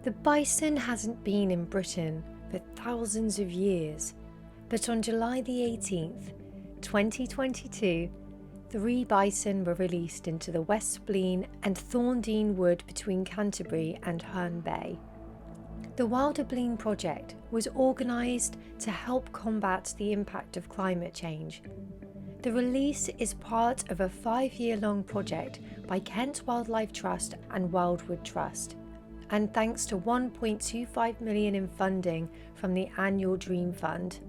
The bison hasn't been in Britain for thousands of years, but on July the 18th, 2022, 3 bison were released into the West Blean and Thorndean Wood between Canterbury and Herne Bay. The Wildwood project was organised to help combat the impact of climate change. The release is part of a 5-year-long project by Kent Wildlife Trust and Wildwood Trust, and thanks to 1.25 million in funding from the annual Dream Fund.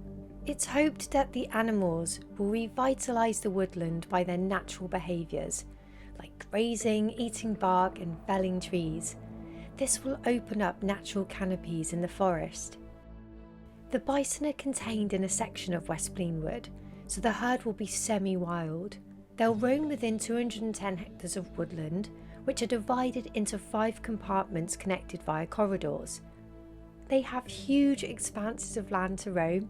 It's hoped that the animals will revitalise the woodland by their natural behaviours, like grazing, eating bark and felling trees. This will open up natural canopies in the forest. The bison are contained in a section of West Blean Wood, so the herd will be semi-wild. They'll roam within 210 hectares of woodland, which are divided into 5 compartments connected via corridors. They have huge expanses of land to roam,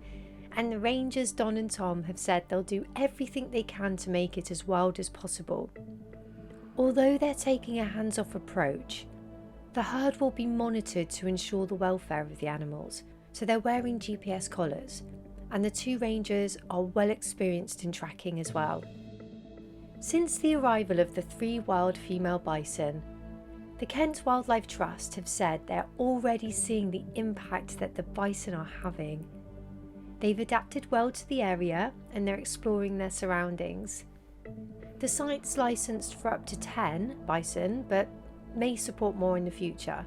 and the rangers Don and Tom have said they'll do everything they can to make it as wild as possible. Although they're taking a hands-off approach, the herd will be monitored to ensure the welfare of the animals, so they're wearing GPS collars, and the 2 rangers are well experienced in tracking as well. Since the arrival of the 3 wild female bison, the Kent Wildlife Trust have said they're already seeing the impact that the bison are having. They've adapted well to the area and they're exploring their surroundings. The site's licensed for up to 10 bison, but may support more in the future.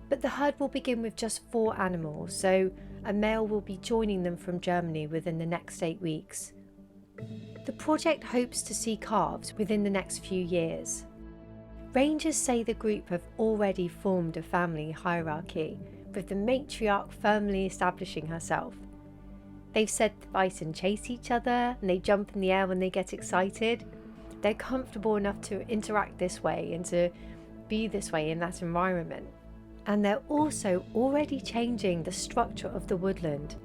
But the herd will begin with just 4 animals, so a male will be joining them from Germany within the next 8 weeks. The project hopes to see calves within the next few years. Rangers say the group have already formed a family hierarchy, with the matriarch firmly establishing herself. They've said the bison chase each other and they jump in the air when they get excited. They're comfortable enough to interact this way and to be this way in that environment. And they're also already changing the structure of the woodland.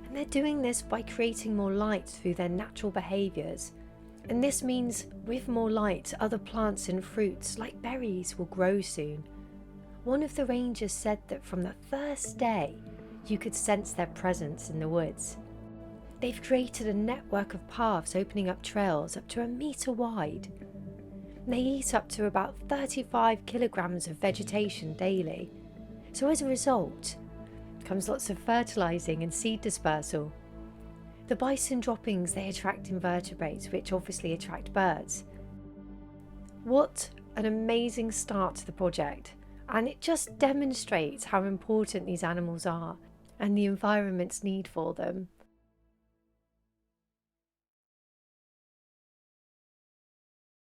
And they're doing this by creating more light through their natural behaviours. And this means with more light, other plants and fruits like berries will grow soon. One of the rangers said that from the first day, you could sense their presence in the woods. They've created a network of paths opening up trails up to 1 metre wide. They eat up to about 35 kilograms of vegetation daily. So as a result, comes lots of fertilising and seed dispersal. The bison droppings, they attract invertebrates, which obviously attract birds. What an amazing start to the project, and it just demonstrates how important these animals are and the environment's need for them.